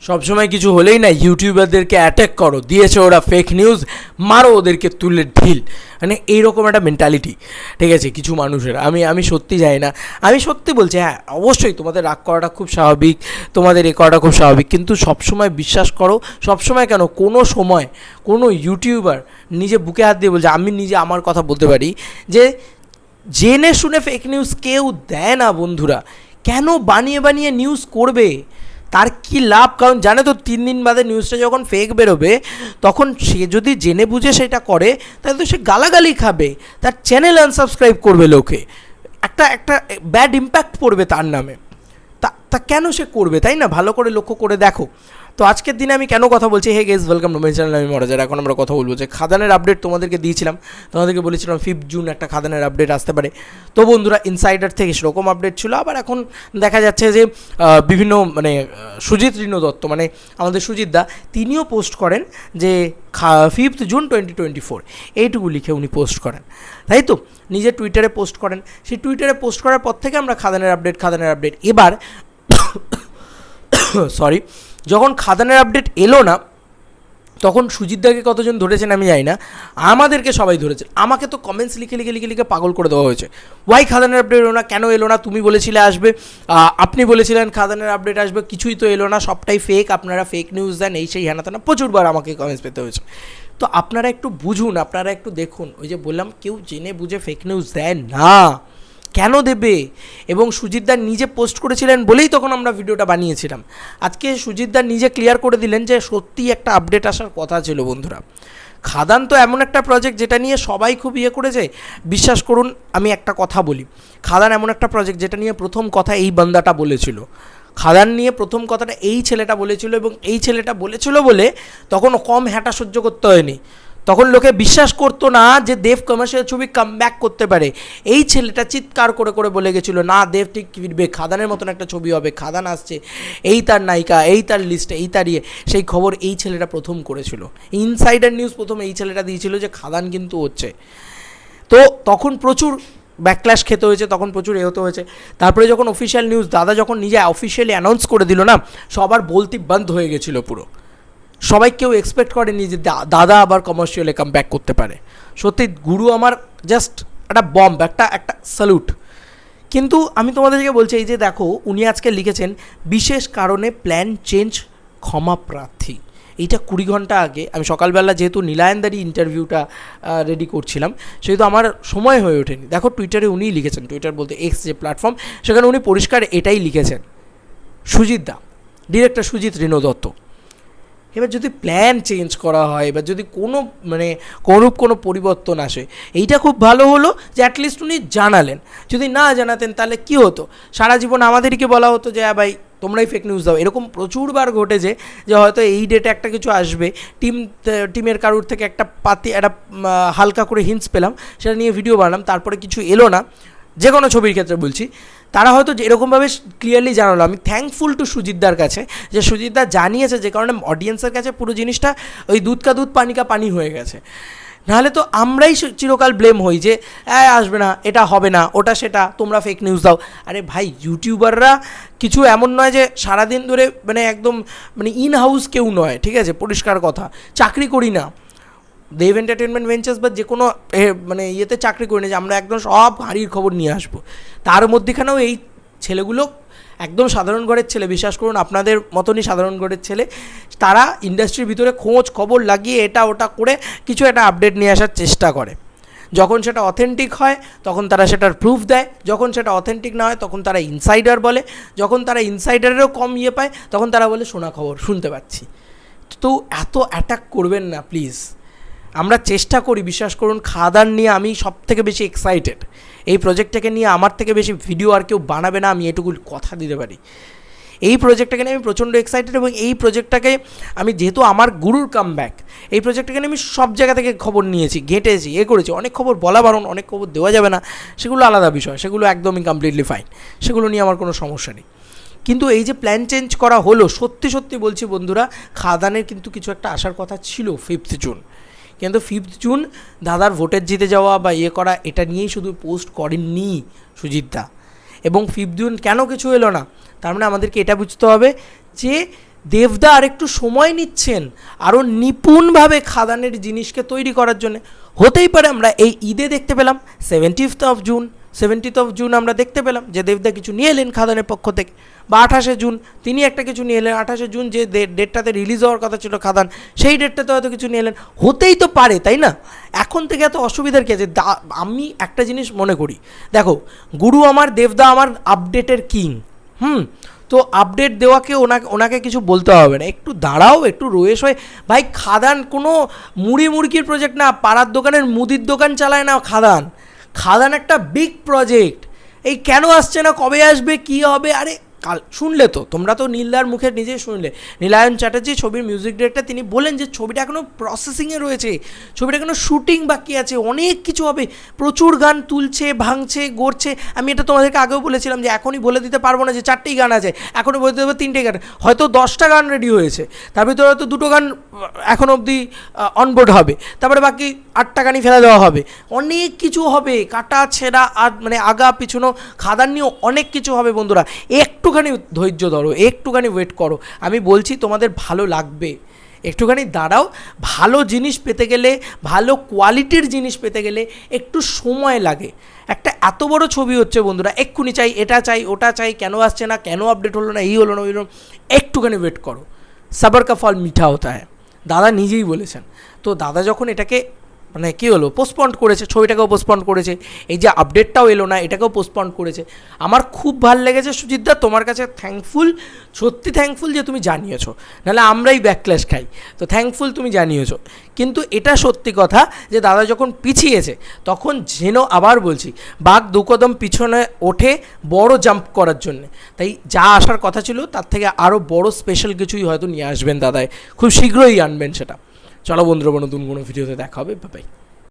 সবসময় কিছু হলেই না ইউটিউবারদেরকে অ্যাটাক করো, দিয়েছে ওরা ফেক নিউজ, মারো ওদেরকে তুলে ঢিল, মানে এইরকম একটা মেন্টালিটি, ঠিক আছে কিছু মানুষের। আমি সত্যি যাই না, আমি সত্যি বলছি, হ্যাঁ অবশ্যই তোমাদের রাগ করাটা খুব স্বাভাবিক, তোমাদের এ করাটা খুব স্বাভাবিক, কিন্তু সবসময় বিশ্বাস করো, সবসময় কেন, কোনো সময় কোনো ইউটিউবার নিজে বুকে হাত দিয়ে বলছে, আমি নিজে আমার কথা বলতে পারি যে জেনে শুনে ফেক নিউজ কেউ দেয় না বন্ধুরা। কেন বানিয়ে বানিয়ে নিউজ করবে, তার কি লাভ? কারণ জানে তো 3 দিন বাদে নিউজটা যখন ফেক বেরোবে, তখন সে যদি জেনে বুঝে সেটা করে, তাহলে তো সে গালাগালি খাবে, তার চ্যানেল আনসাবস্ক্রাইব করবে লোকে, একটা ব্যাড ইম্প্যাক্ট পড়বে তার নামে। তা কেন সে করবে, তাই না? ভালো করে লক্ষ্য করে দেখো। তো আজকের দিনে আমি কেন কথা বলছি, hey guys welcome to my channel, আমি মরাজার। এখন আমরা কথা বলবো যে খাদানের আপডেট তোমাদেরকে দিয়েছিলাম, তোমাদেরকে বলেছিলাম 5 জুন একটা খাদানের আপডেট আসতে পারে। তো বন্ধুরা, ইনসাইডার থেকে সেরকম আপডেট ছিল, আবার এখন দেখা যাচ্ছে যে বিভিন্ন মানে সুজিত ঋণু দত্ত, মানে আমাদের সুজিত দা, তিনিও পোস্ট করেন যে 5 জুন 2024 এইটুকু লিখে উনি পোস্ট করেন, তাই তো নিজের টুইটারে পোস্ট করেন। সেই টুইটারে পোস্ট করার পর থেকে আমরা খাদানের আপডেট এবার সরি, যখন খাদানের আপডেট এলো না, তখন সুজিতদাকে কতজন ধরেছেন আমি জানি না, আমাদেরকে সবাই ধরেছেন। আমাকে তো কমেন্টস লিখে পাগল করে দেওয়া হয়েছে। ওয়াই খাদানের আপডেট এলো না, কেন এলো না, তুমি বলেছিলে আসবে, আপনি বলেছিলেন খাদানের আপডেট আসবে, কিছুই তো এলো না, সবটাই ফেক, আপনারা ফেক নিউজ দেন, এই সেই হ্যানা তেনা, প্রচুরবার আমাকে কমেন্টস পেতে হয়েছে। তো আপনারা একটু বুঝুন, আপনারা একটু দেখুন, ওই যে বললাম কেউ জেনে বুঝে ফেক নিউজ দেয় না, কেন দেবে? এবং সুজিতদা নিজে পোস্ট করেছিলেন বলেই তখন আমরা ভিডিওটা বানিয়েছিলাম। আজকে সুজিতদা নিজে ক্লিয়ার করে দিলেন যে সত্যি একটা আপডেট আসার কথা ছিল। বন্ধুরা, খাদান তো এমন একটা প্রজেক্ট যেটা নিয়ে সবাই খুব করেছে, বিশ্বাস করুন। আমি একটা কথা বলি, খাদান এমন একটা প্রজেক্ট যেটা নিয়ে প্রথম কথা এই বান্দাটা বলেছিল, খাদান নিয়ে প্রথম কথাটা এই ছেলেটা বলেছিল, এবং এই ছেলেটা বলেছিল বলে তখন কম হ্যাটা সহ্য করতে হয়নি। তখন লোকে বিশ্বাস করতো না যে দেব কমার্শিয়াল ছবি কামব্যাক করতে পারে। এই ছেলেটা চিৎকার করে করে বলে গেছিলো, না দেব ঠিক ফিরবে, খাদানের মতন একটা ছবি হবে, খাদান আসছে, এই তার নায়িকা, এই তার লিস্টে, এই তার সেই খবর এই ছেলেটা প্রথম করেছিল। ইনসাইডার নিউজ প্রথম এই ছেলেটা দিয়েছিল যে খাদান কিন্তু হচ্ছে। তো তখন প্রচুর ব্যাকক্ল্যাশ খেতে হয়েছে, তখন প্রচুর হতে হয়েছে। তারপরে যখন অফিসিয়াল নিউজ দাদা যখন নিজে অফিসিয়ালি অ্যানাউন্স করে দিল না, সবার বলতে বন্ধ হয়ে গেছিলো পুরো। সবাই কেউ এক্সপেক্ট করেনি যে দাদা আবার কমার্শিয়ালে কাম ব্যাক করতে পারে। সত্যি গুরু আমার জাস্ট একটা বম্ব, একটা স্যালুট। কিন্তু আমি তোমাদেরকে বলছি, এই যে দেখো উনি আজকে লিখেছেন বিশেষ কারণে প্ল্যান চেঞ্জ, ক্ষমা প্রার্থী। এইটা 20 ঘন্টা আগে আমি সকালবেলা যেহেতু নীলায়নদারি ইন্টারভিউটা রেডি করছিলাম, সেহেতু আমার সময় হয়ে ওঠেনি। দেখো টুইটারে উনিই লিখেছেন, টুইটার বলতে এক্স যে প্ল্যাটফর্ম, সেখানে উনি পরিষ্কার এটাই লিখেছেন, সুজিত দা, ডিরেক্টর সুজিত ঋণু দত্ত। এবার যদি প্ল্যান চেঞ্জ করা হয়, এবার যদি কোনো মানে কোনো পরিবর্তন আসে, এইটা খুব ভালো হলো যে অ্যাটলিস্ট উনি জানালেন। যদি না জানাতেন তাহলে কী হতো, সারা জীবন আমাদেরকে বলা হতো যে ভাই তোমরাই ফেক নিউজ দাও। এরকম প্রচুরবার ঘটেছে যে হয়তো এই ডেটে একটা কিছু আসবে, টিমের কারুর থেকে একটা হালকা করে হিন্টস পেলাম, সেটা নিয়ে ভিডিও বানালাম, তারপরে কিছু এলো না, যে কোনো ছবির ক্ষেত্রে বলছি, তারা হয়তো এরকমভাবে ক্লিয়ারলি জানালো। আমি থ্যাঙ্কফুল টু সুজিতদার কাছে যে সুজিতদা জানিয়েছে, যে কারণে অডিয়েন্সের কাছে পুরো জিনিসটা ওই দুধ কা দুধ পানি কা পানি হয়ে গেছে। নাহলে তো আমরাই চিরকাল ব্লেম হই যে আসবে না, এটা হবে না, ওটা সেটা, তোমরা ফেক নিউজ দাও। আরে ভাই, ইউটিউবাররা কিছু এমন নয় যে সারাদিন ধরে মানে একদম মানে ইন হাউস কেউ নয়, ঠিক আছে, পরিষ্কার কথা, চাকরি করি না, দেব এন্টারটেনমেন্ট ভেঞ্চার্স বা যে কোনো মানে ইয়েতে চাকরি করি না যে আমরা একদম সব হাঁড়ির খবর নিয়ে আসবো। তার মধ্যেখানেও এই ছেলেগুলো একদম সাধারণ ঘরের ছেলে, বিশ্বাস করুন আপনাদের মতনই সাধারণ ঘরের ছেলে, তারা ইন্ডাস্ট্রির ভিতরে খোঁজ খবর লাগিয়ে এটা ওটা করে কিছু একটা আপডেট নিয়ে আসার চেষ্টা করে। যখন সেটা অথেন্টিক হয় তখন তারা সেটার প্রুফ দেয়, যখন সেটা অথেন্টিক না হয় তখন তারা ইনসাইডার বলে, যখন তারা ইনসাইডারেরও কম পায় তখন তারা বলে শোনা খবর শুনতে পাচ্ছি। তো এত অ্যাটাক করবেন না প্লিজ। আমরা চেষ্টা করি, বিশ্বাস করুন, খাদান নিয়ে আমি সব থেকে বেশি এক্সাইটেড। এই প্রজেক্টটাকে নিয়ে আমার থেকে বেশি ভিডিও আর কেউ বানাবে না, আমি এটুকু কথা দিতে পারি। এই প্রজেক্টটাকে নিয়ে আমি প্রচণ্ড এক্সাইটেড, এবং এই প্রজেক্টটাকে আমি যেহেতু আমার গুরুর কামব্যাক, এই প্রজেক্টটাকে নিয়ে আমি সব জায়গা থেকে খবর নিয়েছি, ঘেঁটেছি, করেছি। অনেক খবর বলা বারণ, অনেক খবর দেওয়া যাবে না, সেগুলো আলাদা বিষয়, সেগুলো একদমই কমপ্লিটলি ফাইন, সেগুলো নিয়ে আমার কোনো সমস্যা নেই। কিন্তু এই যে প্ল্যান চেঞ্জ করা হলো, সত্যি সত্যি বলছি বন্ধুরা, খাদানের কিন্তু কিছু একটা আসার কথা ছিল 5 জুন। কিন্তু 5 জুন দাদার ভোটের জিতে যাওয়া বা করা, এটা নিয়েই শুধু পোস্ট করেননি সুজিতদা। এবং 5 জুন কেন কিছু এলো না, তার মানে আমাদেরকে এটা বুঝতে হবে যে দেবদা আর একটু সময় নিচ্ছেন আরও নিপুণভাবে খাদানের জিনিসকে তৈরি করার জন্য। হতেই পারে আমরা এই ঈদে দেখতে পেলাম 70th of June আমরা দেখতে পেলাম যে দেবদা কিছু নিয়ে এলেন খাদানের পক্ষ থেকে, বা 28শে জুন তিনি একটা কিছু নিয়ে এলেন, 28শে জুন যে ডেটটাতে রিলিজ হওয়ার কথা ছিল খাদান সেই ডেটটাতে হয়তো কিছু নিয়ে এলেন, হতেই তো পারে, তাই না? এখন থেকে এত অসুবিধার কী আছে? আমি একটা জিনিস মনে করি, দেখো গুরু আমার, দেবদা আমার আপডেটের কিং, তো আপডেট দেওয়াকে ওনাকে কিছু বলতে হবে না, একটু দাঁড়াও, একটু রয়েস হয়ে, ভাই খাদান কোনো মুড়ি মুড়কির প্রজেক্ট না, পাড়ার দোকানের মুদির দোকান চালায় না খাদান একটা বিগ প্রজেক্ট। এই কেন আসছে না, কবে আসবে, কী হবে, আরে কাল শুনলে তো, তোমরা তো নীলদার মুখে নিজেই শুনলে, নীলায়ন চ্যাটার্জি ছবির মিউজিক ডিরেক্টর, তিনি বলেন যে ছবিটা এখনও প্রসেসিংয়ে রয়েছে, ছবিটা এখনও শুটিং বাকি আছে, অনেক কিছু হবে, প্রচুর গান তুলছে, ভাঙছে, গড়ছে। আমি এটা তোমাদেরকে আগেও বলেছিলাম যে এখনই বলে দিতে পারবো না যে 4টেই গান আছে, এখনই বলে দিতে পারবো 3টে গান, হয়তো 10টা গান রেডি হয়েছে, তার ভিতরে হয়তো 2টো গান এখন অবধি অনবোর্ড হবে, তারপরে বাকি 8টা গানই ফেলে দেওয়া হবে, অনেক কিছু হবে, কাটা ছেঁড়া আর মানে আগা পিছনো খাদান নিয়েও অনেক কিছু হবে। বন্ধুরা একটুখানি ধৈর্য ধরো, একটুখানি ওয়েট করো, আমি বলছি তোমাদের ভালো লাগবে, একটুখানি দাঁড়াও। ভালো জিনিস পেতে গেলে, ভালো কোয়ালিটির জিনিস পেতে গেলে একটু সময় লাগে। একটা এত বড় ছবি হচ্ছে বন্ধুরা, এক্ষুনি চাই, এটা চাই, ওটা চাই, কেন আসছে না, কেন আপডেট হলো না, এই হলো না, ওই হলো, একটুখানি ওয়েট করো, সবর কা ফল মিঠা হতা হ্যায়, দাদা নিজেই বলেছেন। তো দাদা যখন এটাকে মানে কী হলো পোস্টপন্ড করেছে, ছবিটাকেও পোস্টপন্ড করেছে, এই যে আপডেটটাও এলো না এটাকেও পোস্টপন্ড করেছে, আমার খুব ভালো লেগেছে সুজিতদা, তোমার কাছে থ্যাঙ্কফুল, সত্যি থ্যাঙ্কফুল যে তুমি জানিয়েছো, নাহলে আমরাই ব্যাকক্ল্যাশ খাই, তো থ্যাঙ্কফুল তুমি জানিয়েছো। কিন্তু এটা সত্যি কথা যে দাদা যখন পিছিয়েছে তখন যেন, আবার বলছি, বাঘ 2 কদম পিছনে ওঠে বড় জাম্প করার জন্যে, তাই যা আসার কথা ছিল তার থেকে আরও বড় স্পেশাল কিছুই হয়তো নিয়ে আসবেন দাদাই, খুব শীঘ্রই আনবেন সেটা। চলো বন্ধুরা, নতুন কোনো ভিডিওতে দেখা হবে, বাই বাই।